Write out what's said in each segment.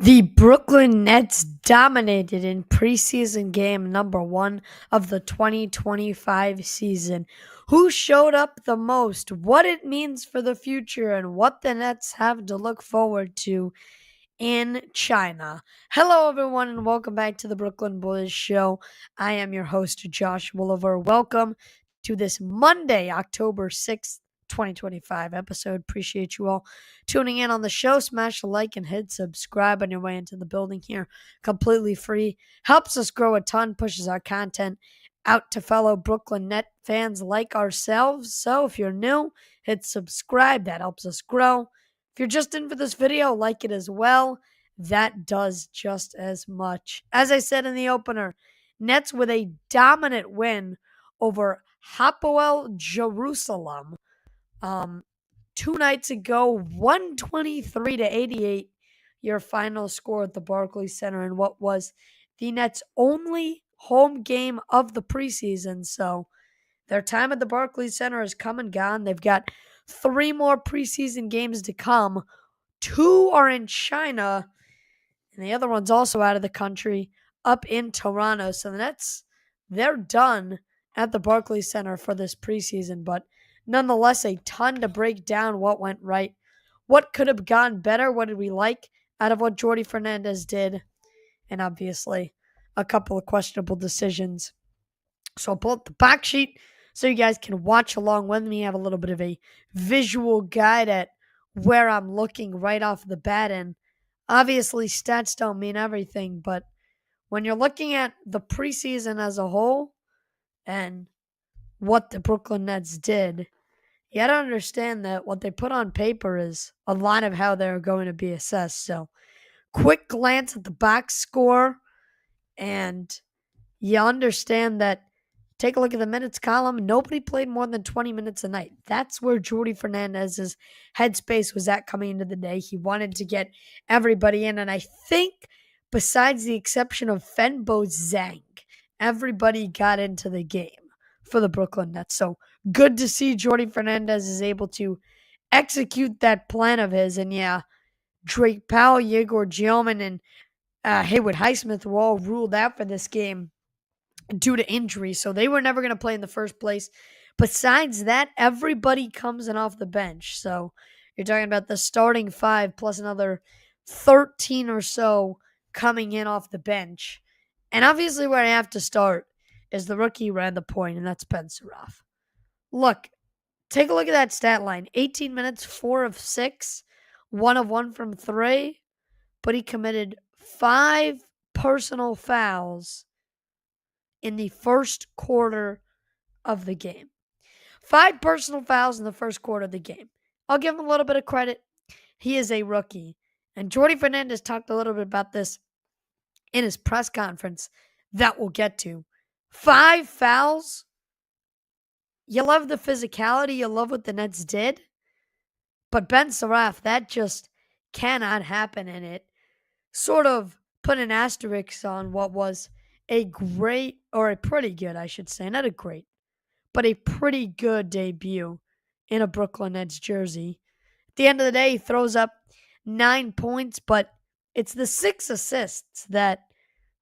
The Brooklyn Nets dominated in preseason game number 1 of the 2025 season. Who showed up the most, what it means for the future, and what the Nets have to look forward to in China. Hello, everyone, and welcome back to the Brooklyn Boys Show. I am your host, Josh Williver. Welcome to this Monday, October 6th. 2025 episode. Appreciate you all tuning in on the show. Smash a like and hit subscribe on your way into the building here. Completely free. Helps us grow a ton, pushes our content out to fellow Brooklyn Net fans like ourselves. So if you're new, hit subscribe. That helps us grow. If you're just in for this video, like it as well. That does just as much. As I said in the opener, Nets with a dominant win over Hapoel Jerusalem 2 nights ago, 123-88, your final score at the Barclays Center in what was the Nets' only home game of the preseason. So their time at the Barclays Center has come and gone. They've got 3 more preseason games to come. 2 are in China, and the other one's also out of the country, up in Toronto. So the Nets, they're done at the Barclays Center for this preseason, but nonetheless, a ton to break down what went right, what could have gone better, what did we like out of what Jordi Fernandez did, and obviously a couple of questionable decisions. So I'll pull up the box sheet so you guys can watch along with me, have a little bit of a visual guide at where I'm looking right off the bat. And obviously, stats don't mean everything, but when you're looking at the preseason as a whole and what the Brooklyn Nets did, you got to understand that what they put on paper is a lot of how they're going to be assessed. So, quick glance at the box score, and you understand that. Take a look at the minutes column. Nobody played more than 20 minutes a night. That's where Jordi Fernandez's headspace was at coming into the day. He wanted to get everybody in. And I think, besides the exception of Fenbo Zhang, everybody got into the game for the Brooklyn Nets. So good to see Jordi Fernandez is able to execute that plan of his. And yeah, Drake Powell, Yegor Gioman, and Haywood Highsmith were all ruled out for this game due to injury, so they were never going to play in the first place. Besides that, everybody comes in off the bench. So you're talking about the starting 5 plus another 13 or so coming in off the bench. And obviously where I have to start is the rookie who ran the point, and that's Ben Suraf. Look, take a look at that stat line. 18 minutes, 4 of 6, 1 of 1 from 3, but he committed 5 personal fouls in the first quarter of the game. 5 personal fouls in the first quarter of the game. I'll give him a little bit of credit. He is a rookie. And Jordi Fernandez talked a little bit about this in his press conference that we'll get to. 5 fouls. You love the physicality. You love what the Nets did. But Ben Suraf, that just cannot happen. And it sort of put an asterisk on what was a great, or a pretty good, I should say, not a great, but a pretty good debut in a Brooklyn Nets jersey. At the end of the day, he throws up 9 points, but it's the 6 assists that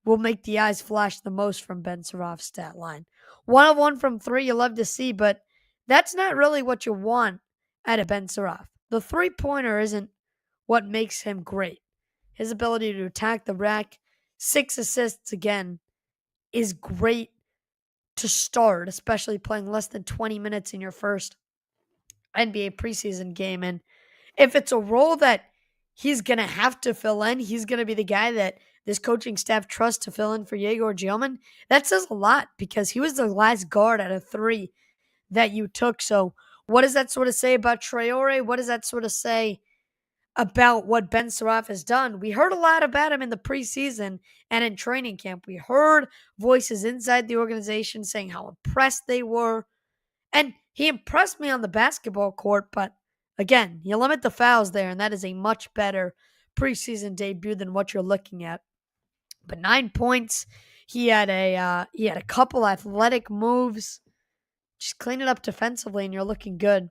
will make the eyes flash the most from Ben Suraf's stat line. 1 of 1 from 3, you love to see, but that's not really what you want out of Ben Suraf. The 3-pointer isn't what makes him great. His ability to attack the rack, 6 assists again, is great to start, especially playing less than 20 minutes in your first NBA preseason game. And if it's a role that he's going to have to fill in, he's going to be the guy that this coaching staff trusts to fill in for Yegor Gioman. That says a lot because he was the last guard out of 3 that you took. So what does that sort of say about Traore? What does that sort of say about what Ben Suraf has done? We heard a lot about him in the preseason and in training camp. We heard voices inside the organization saying how impressed they were. And he impressed me on the basketball court, but again, you limit the fouls there, and that is a much better preseason debut than what you're looking at. But 9 points, he had a couple athletic moves. Just clean it up defensively, and you're looking good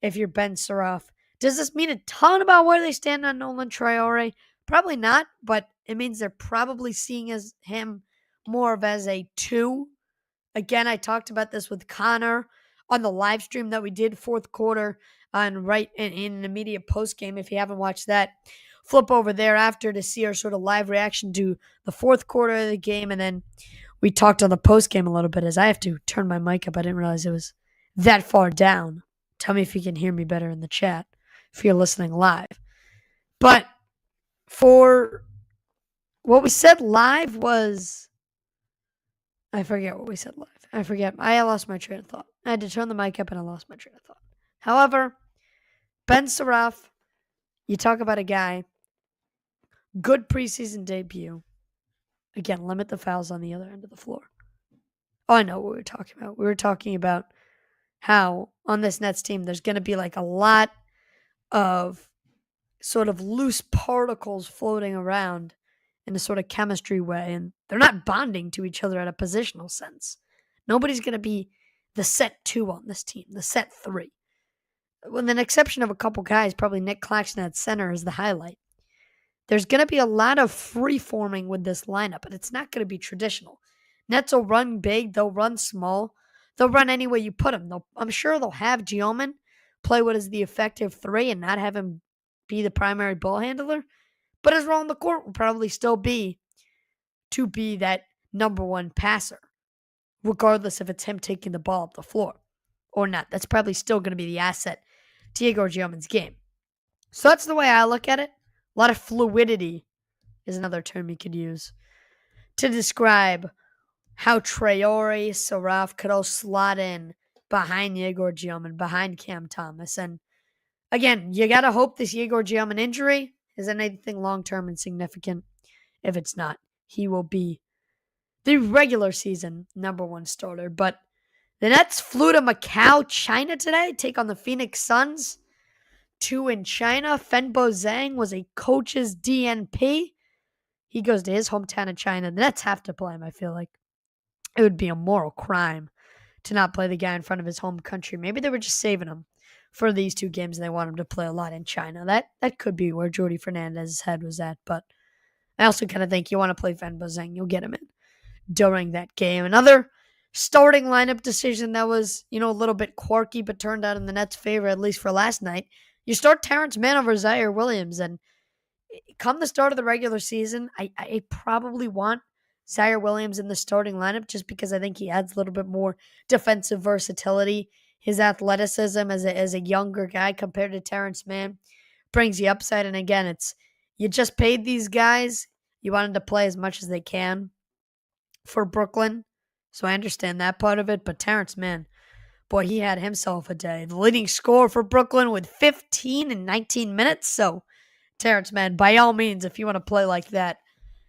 if you're Ben Suraf. Does this mean a ton about where they stand on Nolan Traore? Probably not, but it means they're probably seeing him more of as a 2. Again, I talked about this with Connor on the live stream that we did fourth quarter on right in an immediate post game. If you haven't watched that, flip over there after to see our sort of live reaction to the fourth quarter of the game. And then we talked on the post game a little bit as I have to turn my mic up. I didn't realize it was that far down. Tell me if you can hear me better in the chat if you're listening live. But for what we said live was, I forget what we said live. I forget. I lost my train of thought. I had to turn the mic up and I lost my train of thought. However, Ben Saraf, you talk about a guy, good preseason debut. Again, limit the fouls on the other end of the floor. Oh, I know what we were talking about. We were talking about how on this Nets team, there's going to be like a lot of sort of loose particles floating around in a sort of chemistry way, and they're not bonding to each other at a positional sense. Nobody's going to be the set 2 on this team, the set 3. With an exception of a couple guys, probably Nick Claxton at center is the highlight. There's going to be a lot of free-forming with this lineup, but it's not going to be traditional. Nets will run big, they'll run small, they'll run any way you put them. I'm sure they'll have Gioman play what is the effective 3 and not have him be the primary ball handler, but his role on the court will probably still be to be that number 1 passer, regardless if it's him taking the ball up the floor or not. That's probably still going to be the asset to Igor Gioman's game. So that's the way I look at it. A lot of fluidity is another term you could use to describe how Traore, Saraf could all slot in behind Igor Gioman, behind Cam Thomas. And again, you got to hope this Igor Gioman injury isn't anything long-term and significant. If it's not, he will be the regular season number 1 starter. But the Nets flew to Macau, China today, take on the Phoenix Suns. 2 in China. Fenbo Zhang was a coach's DNP. He goes to his hometown in China. The Nets have to play him, I feel like. It would be a moral crime to not play the guy in front of his home country. Maybe they were just saving him for these 2 games and they want him to play a lot in China. That could be where Jordy Fernandez's head was at. But I also kind of think you want to play Fenbo Zhang, you'll get him in during that game. Another starting lineup decision that was, a little bit quirky, but turned out in the Nets' favor, at least for last night. You start Terrence Mann over Zaire Williams, and come the start of the regular season, I probably want Zaire Williams in the starting lineup just because I think he adds a little bit more defensive versatility. His athleticism as a younger guy compared to Terrence Mann brings the upside. And again, it's you just paid these guys. You want them to play as much as they can for Brooklyn. So I understand that part of it. But Terrence Mann, boy, he had himself a day. The leading scorer for Brooklyn with 15 in 19 minutes. So Terrence Mann, by all means, if you want to play like that,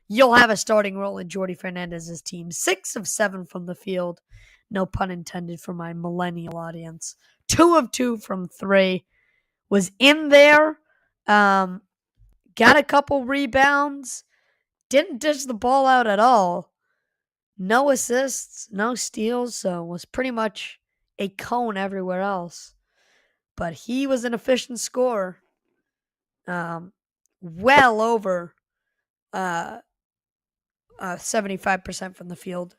you'll have a starting role in Jordy Fernandez's team. 6 of 7 from the field. No pun intended for my millennial audience. 2 of 2 from 3. Was in there. Got a couple rebounds. Didn't dish the ball out at all. No assists, no steals, so was pretty much a cone everywhere else. But he was an efficient scorer. Well over 75% from the field.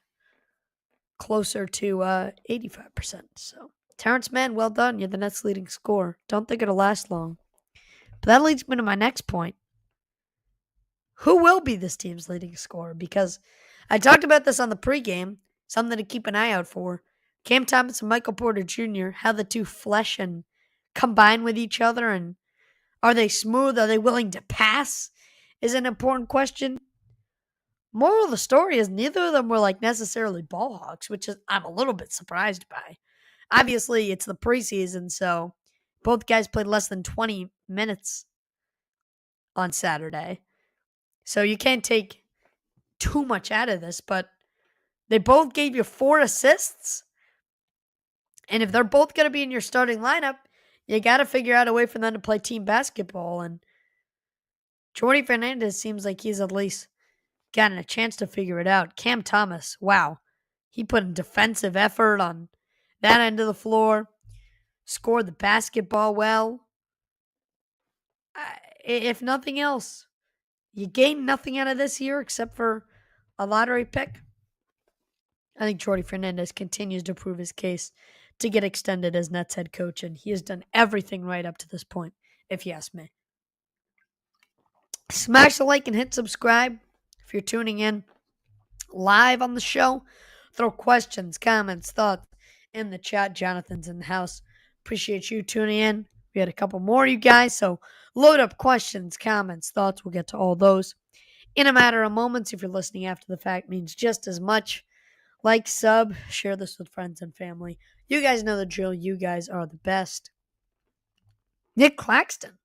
Closer to 85%. So, Terrence Mann, well done. You're the Nets' leading scorer. Don't think it'll last long. But that leads me to my next point. Who will be this team's leading scorer? Because I talked about this on the pregame. Something to keep an eye out for. Cam Thomas and Michael Porter Jr., how the two flesh and combine with each other, and are they smooth? Are they willing to pass? Is an important question. Moral of the story is neither of them were necessarily ball hawks, which is I'm a little bit surprised by. Obviously, it's the preseason, so both guys played less than 20 minutes on Saturday. So you can't take too much out of this, but they both gave you 4 assists. And if they're both going to be in your starting lineup, you got to figure out a way for them to play team basketball. And Jordy Fernandez seems like he's at least gotten a chance to figure it out. Cam Thomas, wow. He put in defensive effort on that end of the floor. Scored the basketball well. If nothing else, You gain nothing out of this year except for a lottery pick. I think Jordy Fernandez continues to prove his case to get extended as Nets head coach, and he has done everything right up to this point, if you ask me. Smash the like and hit subscribe if you're tuning in live on the show. Throw questions, comments, thoughts in the chat. Jonathan's in the house. Appreciate you tuning in. We had a couple more of you guys, so load up questions, comments, thoughts. We'll get to all those in a matter of moments. If you're listening after the fact, means just as much. Like, sub, share this with friends and family. You guys know the drill. You guys are the best. Nick Claxton.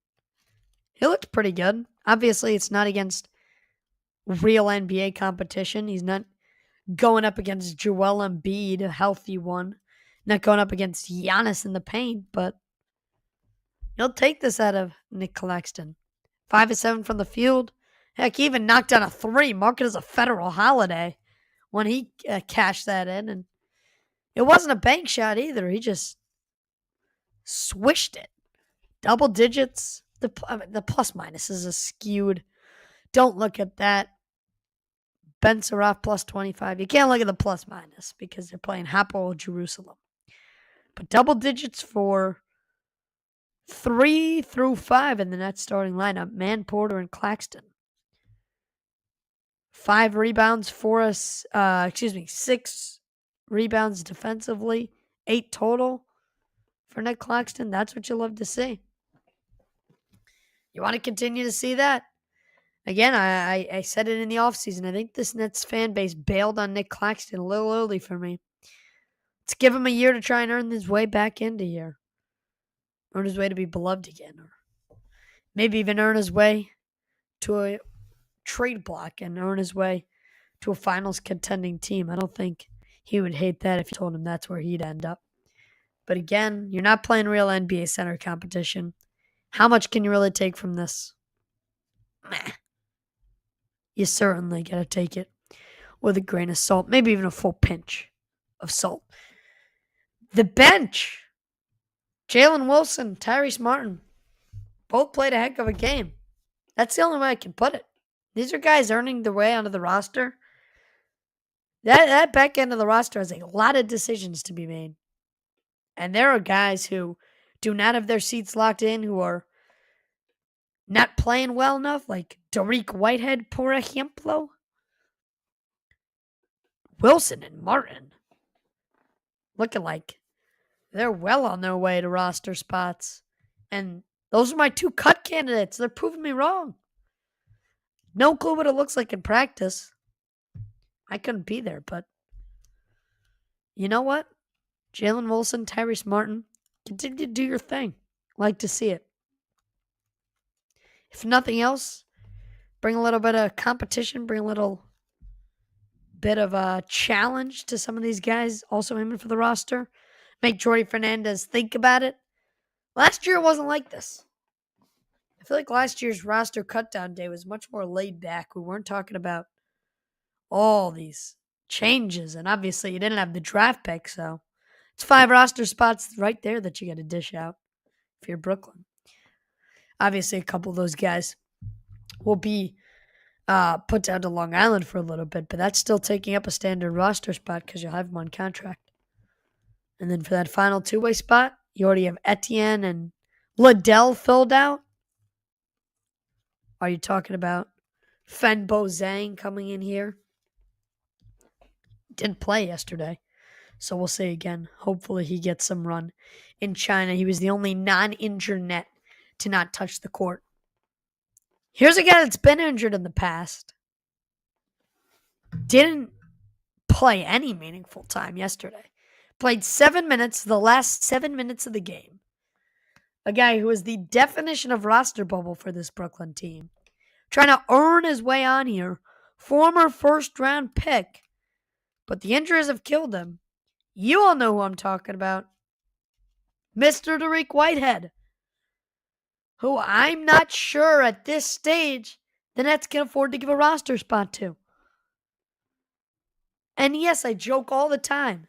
He looked pretty good. Obviously, it's not against real NBA competition. He's not going up against Joel Embiid, a healthy one. Not going up against Giannis in the paint, but he'll take this out of Nick Claxton. 5 of 7 from the field. Heck, he even knocked down a 3. Mark it as a federal holiday when he cashed that in. And it wasn't a bank shot either. He just swished it. Double digits. The plus minus is skewed. Don't look at that. Ben Saraf plus 25. You can't look at the plus minus because they're playing Hapoel Jerusalem. But double digits for 3 through 5 in the Nets starting lineup. Man, Porter, and Claxton. 5 rebounds for us. 6 rebounds defensively. 8 total for Nick Claxton. That's what you love to see. You want to continue to see that? Again, I said it in the offseason. I think this Nets fan base bailed on Nick Claxton a little early for me. Let's give him a year to try and earn his way back into here. Earn his way to be beloved again. Or maybe even earn his way to a trade block and earn his way to a finals contending team. I don't think he would hate that if you told him that's where he'd end up. But again, you're not playing real NBA center competition. How much can you really take from this? Meh. You certainly got to take it with a grain of salt, maybe even a full pinch of salt. The bench. Jalen Wilson, Tyrese Martin, both played a heck of a game. That's the only way I can put it. These are guys earning their way onto the roster. That back end of the roster has a lot of decisions to be made. And there are guys who do not have their seats locked in, who are not playing well enough, like Dariq Whitehead, por ejemplo. Wilson and Martin looking like they're well on their way to roster spots. And those are my 2 cut candidates. They're proving me wrong. No clue what it looks like in practice. I couldn't be there, but you know what? Jalen Wilson, Tyrese Martin, continue to do your thing. Like to see it. If nothing else, bring a little bit of competition, bring a little bit of a challenge to some of these guys also aiming for the roster. Make Jordy Fernandez think about it. Last year it wasn't like this. I feel like last year's roster cutdown day was much more laid back. We weren't talking about all these changes, and obviously you didn't have the draft pick, so it's 5 roster spots right there that you got to dish out if you're Brooklyn. Obviously, a couple of those guys will be put down to Long Island for a little bit, but that's still taking up a standard roster spot because you'll have them on contract. And then for that final 2-way spot, you already have Etienne and Liddell filled out. Are you talking about Fenbo Zhang coming in here? Didn't play yesterday, so we'll see again. Hopefully he gets some run in China. He was the only non-injured net to not touch the court. Here's a guy that's been injured in the past. Didn't play any meaningful time yesterday. Played 7 minutes, the last 7 minutes of the game. A guy who is the definition of roster bubble for this Brooklyn team. Trying to earn his way on here. Former first-round pick. But the injuries have killed him. You all know who I'm talking about. Mr. Dariq Whitehead. Who I'm not sure at this stage the Nets can afford to give a roster spot to. And yes, I joke all the time.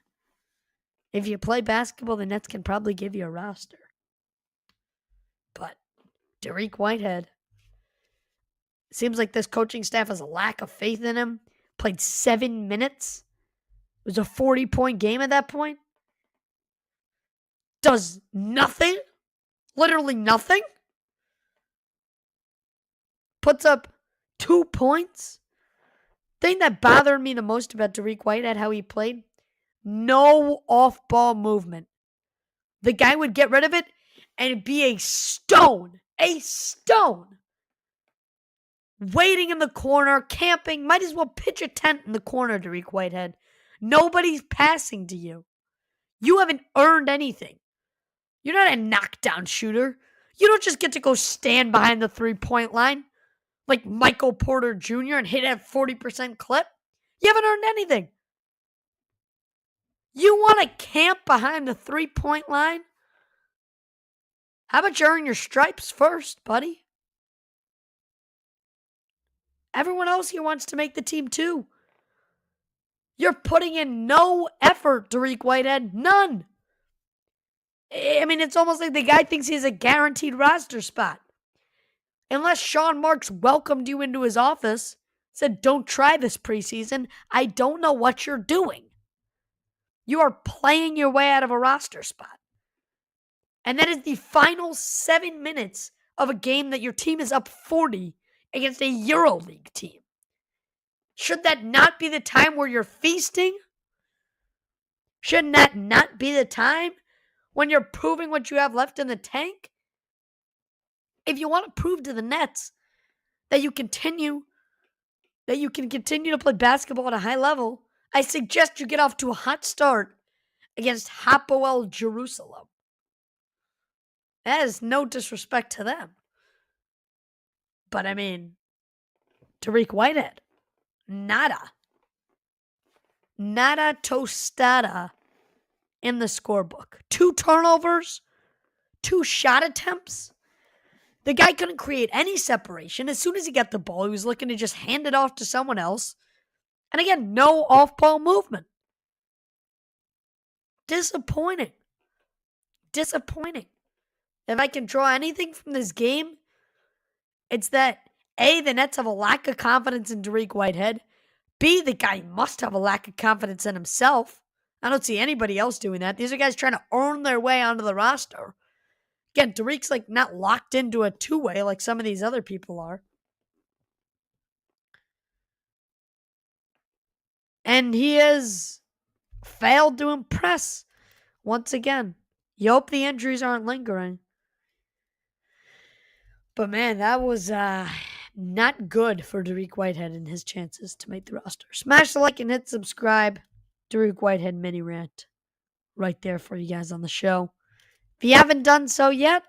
If you play basketball, the Nets can probably give you a roster. But Dariq Whitehead, Seems like this coaching staff has a lack of faith in him. Played 7 minutes. It was a 40-point game at that point. Does nothing. Literally nothing. Puts up 2 points. Thing that bothered me the most about Dariq Whitehead, how he played, no off-ball movement. The guy would get rid of it and it'd be a stone, waiting in the corner, camping. Might as well pitch a tent in the corner, Dariq Whitehead. Nobody's passing to you. You haven't earned anything. You're not a knockdown shooter. You don't just get to go stand behind the 3-point line like Michael Porter Jr. and hit at 40% clip. You haven't earned anything. You want to camp behind the 3-point line? How about you earn your stripes first, buddy? Everyone else here wants to make the team too. You're putting in no effort, Dariq Whitehead. None. I mean, it's almost like the guy thinks he has a guaranteed roster spot. Unless Sean Marks welcomed you into his office, said, don't try this preseason, I don't know what you're doing. You are playing your way out of a roster spot. And that is the final 7 minutes of a game that your team is up 40 against a EuroLeague team. Should that not be the time where you're feasting? Shouldn't that not be the time when you're proving what you have left in the tank? If you want to prove to the Nets that you can continue to play basketball at a high level, I suggest you get off to a hot start against Hapoel Jerusalem. That is no disrespect to them. But I mean, Dariq Whitehead, nada tostada in the scorebook. 2 turnovers, 2 shot attempts. The guy couldn't create any separation. As soon as he got the ball, he was looking to just hand it off to someone else. And again, no off-ball movement. Disappointing. If I can draw anything from this game, it's that A, the Nets have a lack of confidence in Dariq Whitehead. B, the guy must have a lack of confidence in himself. I don't see anybody else doing that. These are guys trying to earn their way onto the roster. Again, Dariq's like not locked into a 2-way like some of these other people are. And he has failed to impress once again. You hope the injuries aren't lingering. But man, that was not good for Dariq Whitehead and his chances to make the roster. Smash the like and hit subscribe. Dariq Whitehead mini rant right there for you guys on the show. If you haven't done so yet,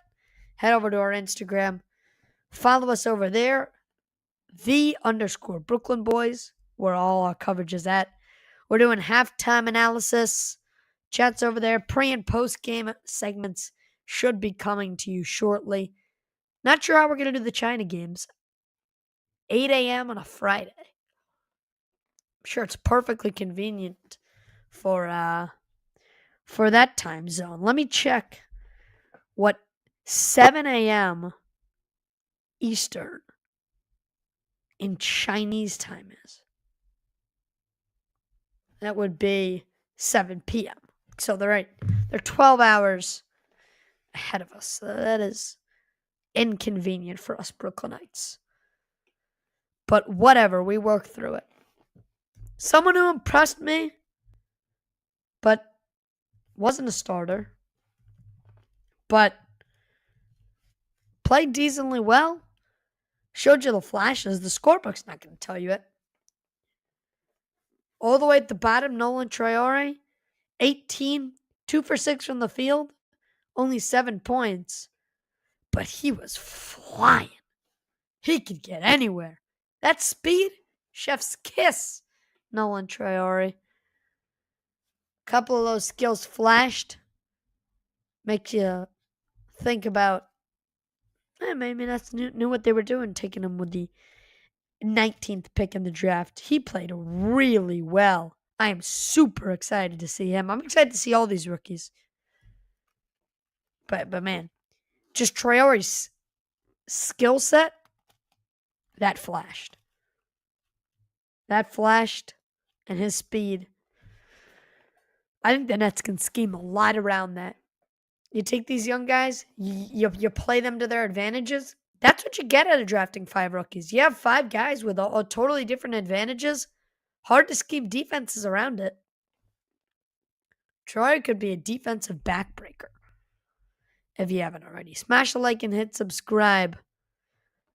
head over to our Instagram. Follow us over there, _Brooklyn Boys, where all our coverage is at. We're doing halftime analysis, chats over there. Pre and post game segments should be coming to you shortly. Not sure how we're going to do the China games. 8 a.m. on a Friday. I'm sure it's perfectly convenient for that time zone. Let me check what 7 a.m. Eastern in Chinese time is. That would be 7 p.m. So they're 12 hours ahead of us. So that is inconvenient for us Brooklynites. But whatever, we work through it. Someone who impressed me, but wasn't a starter, but played decently well, showed you the flashes. The scorebook's not going to tell you it. All the way at the bottom, Nolan Traore, 18, 2 for 6 from the field, only 7 points. But he was flying. He could get anywhere. That speed, chef's kiss, Nolan Traore. Couple of those skills flashed. Makes you think about, maybe that's knew what they were doing, taking him with the 19th pick in the draft. He played really well. I am super excited to see him. I'm excited to see all these rookies. But man, just Traore's skill set That flashed. And his speed. I think the Nets can scheme a lot around that. You take these young guys, you play them to their advantages. That's what you get out of drafting 5 rookies. You have 5 guys with all totally different advantages. Hard to scheme defenses around it. Troy could be a defensive backbreaker. If you haven't already, smash a like and hit subscribe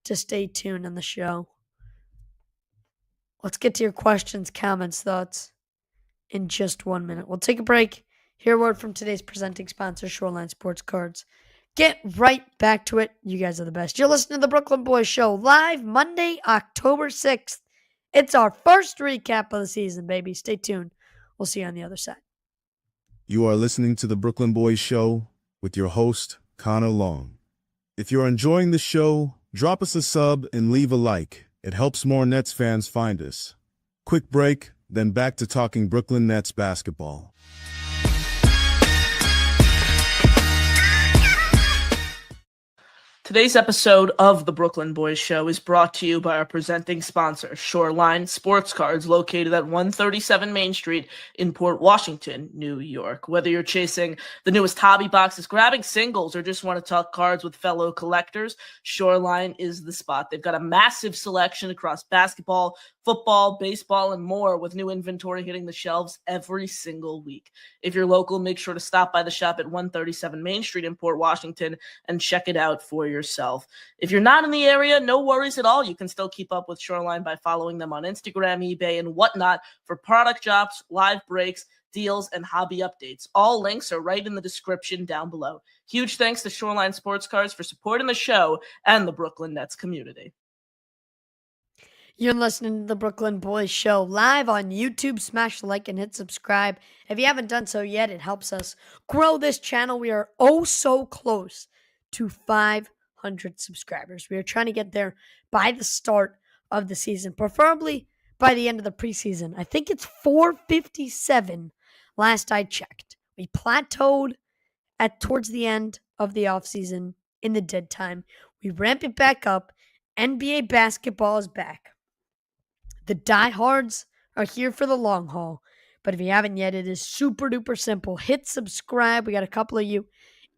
to stay tuned on the show. Let's get to your questions, comments, thoughts in just 1 minute. We'll take a break. Hear a word from today's presenting sponsor, Shoreline Sports Cards. Get right back to it. You guys are the best. You're listening to the Brooklyn Boys Show live Monday, October 6th. It's our first recap of the season, baby. Stay tuned. We'll see you on the other side. You are listening to the Brooklyn Boys Show with your host, Connor Long. If you're enjoying the show, drop us a sub and leave a like. It helps more Nets fans find us. Quick break, then back to talking Brooklyn Nets basketball. Today's episode of the Brooklyn Boys Show is brought to you by our presenting sponsor, Shoreline Sports Cards, located at 137 Main Street in Port Washington, New York. Whether you're chasing the newest hobby boxes, grabbing singles, or just want to talk cards with fellow collectors, Shoreline is the spot. They've got a massive selection across basketball, football, baseball, and more, with new inventory hitting the shelves every single week. If you're local, make sure to stop by the shop at 137 Main Street in Port Washington and check it out for yourself. If you're not in the area, no worries at all. You can still keep up with Shoreline by following them on Instagram, eBay, and whatnot for product drops, live breaks, deals, and hobby updates. All links are right in the description down below. Huge thanks to Shoreline Sports Cards for supporting the show and the Brooklyn Nets community. You're listening to the Brooklyn Boys Show live on YouTube. Smash the like and hit subscribe. If you haven't done so yet, it helps us grow this channel. We are oh so close to 500 subscribers. We are trying to get there by the start of the season, preferably by the end of the preseason. I think it's 457 last I checked. We plateaued towards the end of the offseason in the dead time. We ramp it back up. NBA basketball is back. The diehards are here for the long haul. But if you haven't yet, it is super duper simple. Hit subscribe. We got a couple of you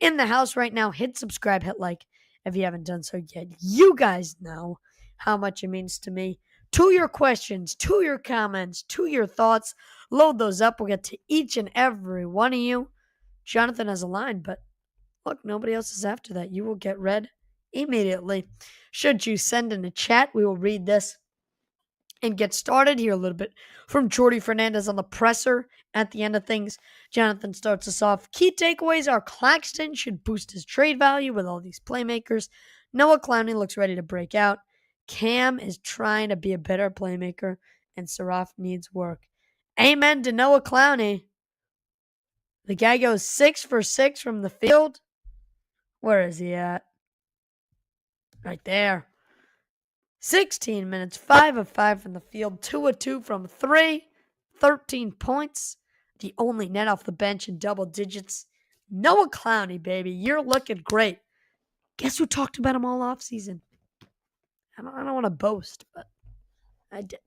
in the house right now. Hit subscribe, hit like if you haven't done so yet. You guys know how much it means to me. To your questions, to your comments, to your thoughts. Load those up. We'll get to each and every one of you. Jonathan has a line, but look, nobody else is after that. You will get read immediately. Should you send in a chat, we will read this and get started. Here a little bit from Jordy Fernandez on the presser at the end of things. Jonathan starts us off. Key takeaways are Claxton should boost his trade value with all these playmakers. Noah Clowney looks ready to break out. Cam is trying to be a better playmaker, and Saraf needs work. Amen to Noah Clowney. The guy goes 6 for 6 from the field. Where is he at? Right there. 16 minutes, 5 of 5 from the field, 2 of 2 from 3, 13 points. The only net off the bench in double digits. Noah Clowney, baby, you're looking great. Guess who talked about him all offseason? I don't want to boast, but I did.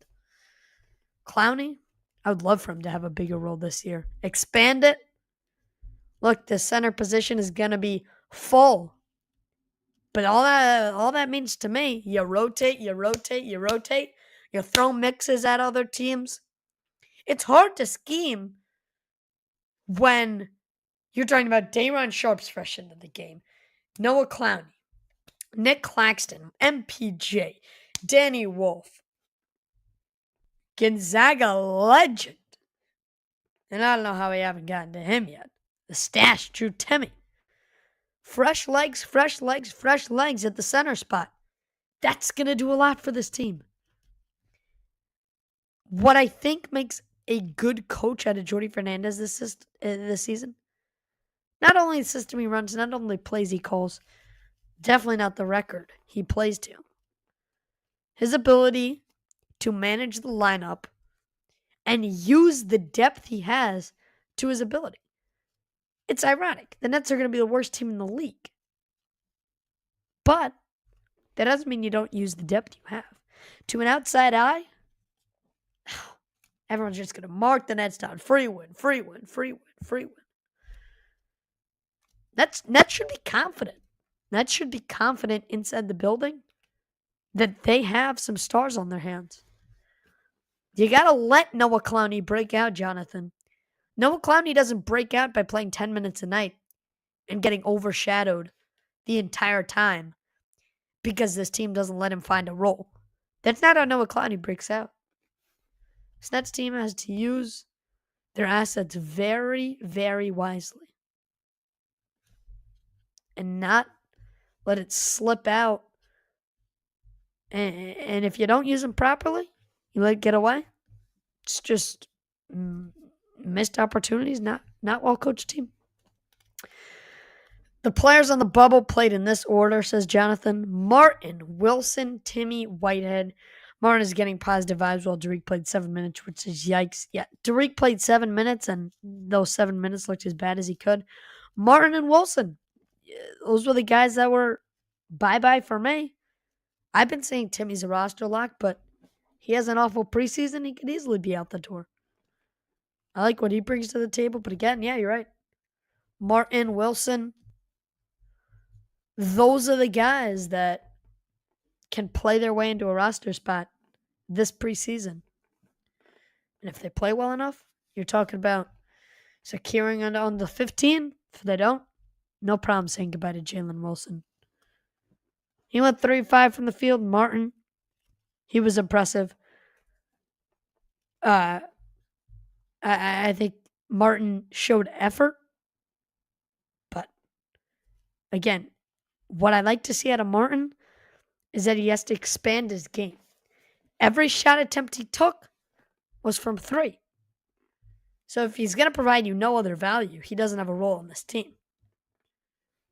Clowney, I would love for him to have a bigger role this year. Expand it. Look, the center position is going to be full. But all that means to me, you rotate. You throw mixes at other teams. It's hard to scheme when you're talking about Day'Ron Sharpe's fresh into the game, Noah Clowney, Nick Claxton, MPJ, Danny Wolf, Gonzaga legend. And I don't know how we haven't gotten to him yet. The stash, Drew Timme. Fresh legs at the center spot. That's going to do a lot for this team. What I think makes a good coach out of Jordy Fernandez this season, not only the system he runs, not only plays he calls, definitely not the record he plays to. His ability to manage the lineup and use the depth he has to his ability. It's ironic. The Nets are going to be the worst team in the league. But that doesn't mean you don't use the depth you have. To an outside eye, everyone's just going to mark the Nets down. Free win, free win, free win, free win. Nets should be confident. Nets should be confident inside the building that they have some stars on their hands. You got to let Noah Clowney break out, Jonathan. Noah Clowney doesn't break out by playing 10 minutes a night and getting overshadowed the entire time because this team doesn't let him find a role. That's not how Noah Clowney breaks out. This Nets team has to use their assets very, very wisely and not let it slip out. And if you don't use them properly, you let it get away. It's just missed opportunities, not well coached team. The players on the bubble played in this order, says Jonathan. Martin, Wilson, Timmy, Whitehead. Martin is getting positive vibes while Derek played 7 minutes, which is yikes. Yeah, Derek played 7 minutes, and those 7 minutes looked as bad as he could. Martin and Wilson, those were the guys that were bye-bye for me. I've been saying Timmy's a roster lock, but he has an awful preseason. He could easily be out the door. I like what he brings to the table, but again, yeah, you're right. Martin, Wilson, those are the guys that can play their way into a roster spot this preseason. And if they play well enough, you're talking about securing on the 15. If they don't, no problem saying goodbye to Jalen Wilson. He went 3-5 from the field. Martin, he was impressive. I think Martin showed effort. But again, what I like to see out of Martin is that he has to expand his game. Every shot attempt he took was from 3. So if he's going to provide you no other value, he doesn't have a role on this team.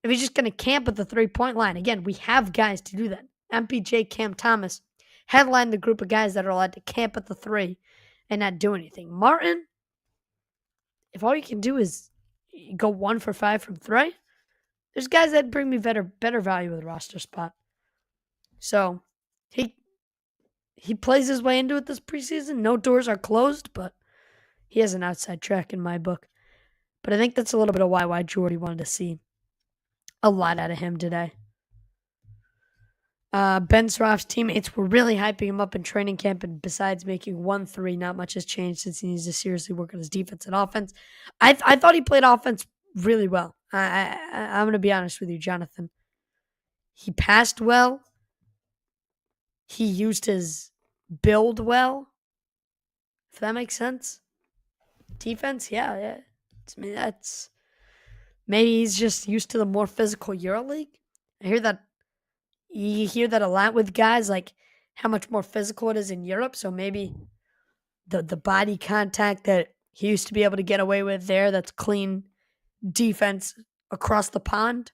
If he's just going to camp at the 3-point line, again, we have guys to do that. MPJ, Cam Thomas headline the group of guys that are allowed to camp at the 3 and not do anything. Martin, if all you can do is go 1 for 5 from 3, there's guys that bring me better value with a roster spot. So he plays his way into it this preseason. No doors are closed, but he has an outside track in my book. But I think that's a little bit of why Jordy wanted to see a lot out of him today. Ben Sroff's teammates were really hyping him up in training camp, and besides making 1 3, not much has changed since he needs to seriously work on his defense and offense. I thought he played offense really well. I'm going to be honest with you, Jonathan. He passed well. He used his build well, if that makes sense. Defense, yeah. I mean, that's maybe he's just used to the more physical EuroLeague. You hear that a lot with guys, like how much more physical it is in Europe. So maybe the body contact that he used to be able to get away with there, that's clean defense across the pond,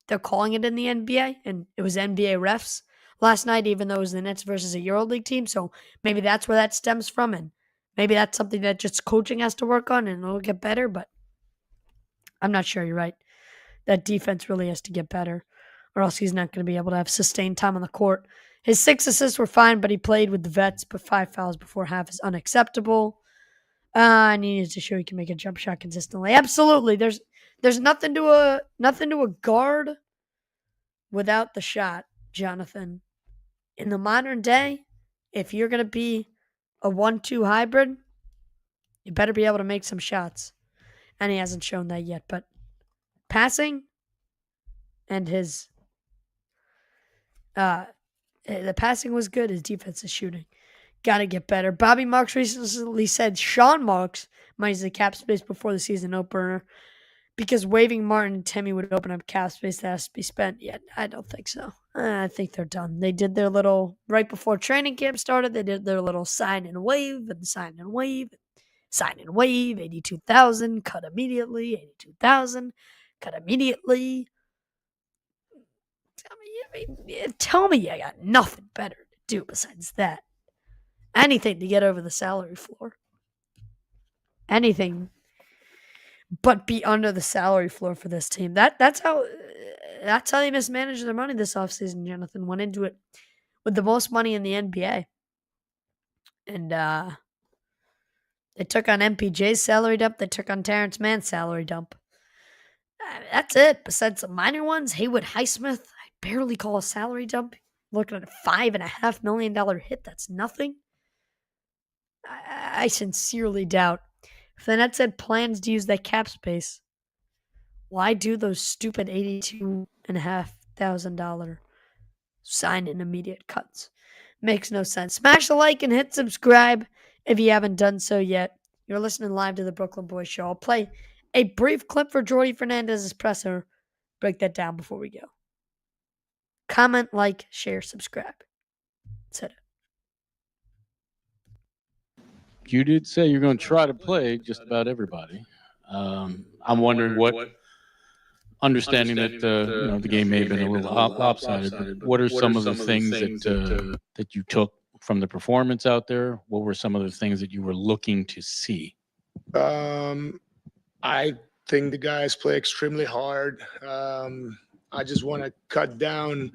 they're calling it in the NBA, and it was NBA refs last night, even though it was the Nets versus a EuroLeague team. So maybe that's where that stems from, and maybe that's something that just coaching has to work on, and it'll get better, but I'm not sure. You're right. That defense really has to get better, or else he's not going to be able to have sustained time on the court. His 6 assists were fine, but he played with the vets, but 5 fouls before half is unacceptable. And he needs to show he can make a jump shot consistently. Absolutely. There's nothing to a guard without the shot, Jonathan. In the modern day, if you're going to be a 1-2 hybrid, you better be able to make some shots. And he hasn't shown that yet. But passing and his the passing was good. His defense is shooting. Got to get better. Bobby Marks recently said Sean Marks might use the cap space before the season opener because waiving Martin and Timmy would open up cap space that has to be spent. Yeah, I don't think so. I think they're done. They did their little, right before training camp started, they did their little sign and wave and sign and wave. Sign and wave, 82,000, cut immediately, 82,000, cut immediately. Tell me you got nothing better to do besides that. Anything to get over the salary floor. Anything but be under the salary floor for this team. That's how they mismanaged their money this offseason, Jonathan. Went into it with the most money in the NBA. And they took on MPJ's salary dump. They took on Terrence Mann's salary dump. That's it. Besides some minor ones, Haywood Highsmith, I barely call a salary dump. Looking at a $5.5 million hit. That's nothing. I sincerely doubt if the Nets had plans to use that cap space. Why do those stupid $82,500 sign and immediate cuts? Makes no sense. Smash the like and hit subscribe if you haven't done so yet. You're listening live to the Brooklyn Boys Show. I'll play a brief clip for Jordy Fernandez's presser. Break that down before we go. Comment, like, share, subscribe. That's it. You did say you're going to try to play just about everybody. I'm wondering what, understanding that the game may have been a little lopsided, but what are some of the things that you took from the performance out there? What were some of the things that you were looking to see? I think the guys play extremely hard. I just want to cut down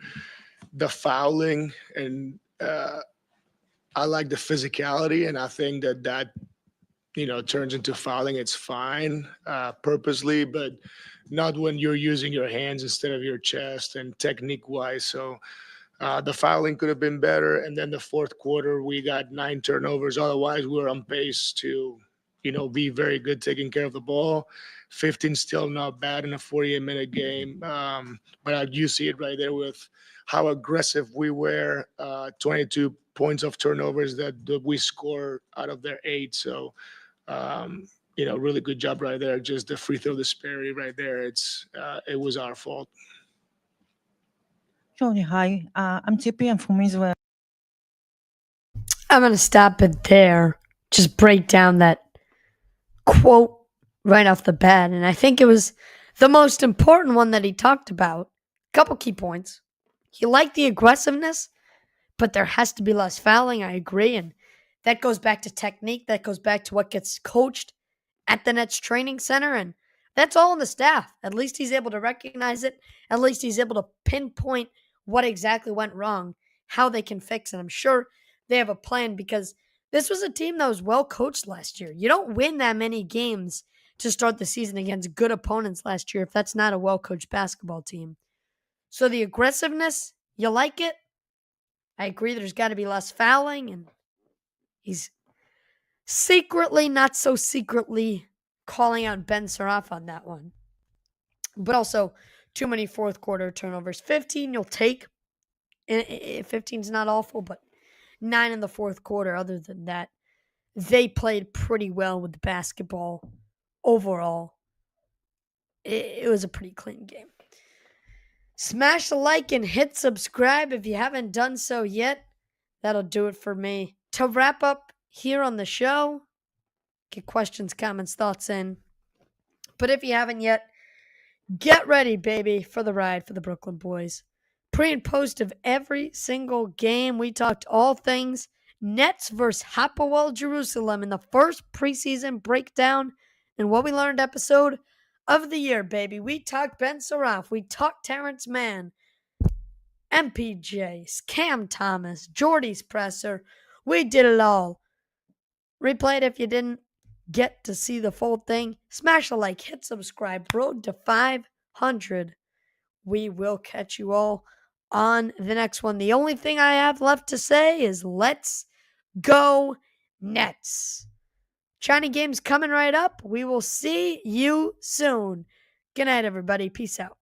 the fouling, and I like the physicality, and I think that turns into fouling. It's fine purposely, but not when you're using your hands instead of your chest and technique-wise. So the fouling could have been better. And then the fourth quarter, we got 9 turnovers. Otherwise, we were on pace to, be very good taking care of the ball. 15 still not bad in a 48-minute game. But you see it right there with how aggressive we were. 22 points of turnovers that we score out of their 8. So, really good job right there. Just the free throw disparity right there. It was our fault. Jordy, hi. I'm Tippy. I'm from Israel. I'm going to stop it there. Just break down that quote right off the bat. And I think it was the most important one that he talked about. Couple key points. He liked the aggressiveness, but there has to be less fouling. I agree. And that goes back to technique. That goes back to what gets coached at the Nets training center. And that's all on the staff. At least he's able to recognize it. At least he's able to pinpoint what exactly went wrong, how they can fix it. I'm sure they have a plan because this was a team that was well coached last year. You don't win that many games to start the season against good opponents last year if that's not a well coached basketball team. So the aggressiveness, you like it. I agree there's got to be less fouling, and he's secretly, not so secretly, calling out Ben Saraf on that one. But also, too many fourth quarter turnovers. 15 you'll take. 15's not awful, but 9 in the fourth quarter. Other than that, they played pretty well with the basketball overall. It was a pretty clean game. Smash the like and hit subscribe if you haven't done so yet. That'll do it for me. To wrap up here on the show, get questions, comments, thoughts in. But if you haven't yet, get ready, baby, for the ride for the Brooklyn Boys. Pre and post of every single game, we talked all things Nets versus Hapoel Jerusalem in the first preseason breakdown and what we learned episode of the year, baby. We talked Ben Saraf. We talked Terrence Mann, MPJ, Cam Thomas, Jordy's presser. We did it all. Replay it if you didn't get to see the full thing. Smash a like, hit subscribe. Road to 500. We will catch you all on the next one. The only thing I have left to say is let's go Nets. China game's coming right up. We will see you soon. Good night, everybody. Peace out.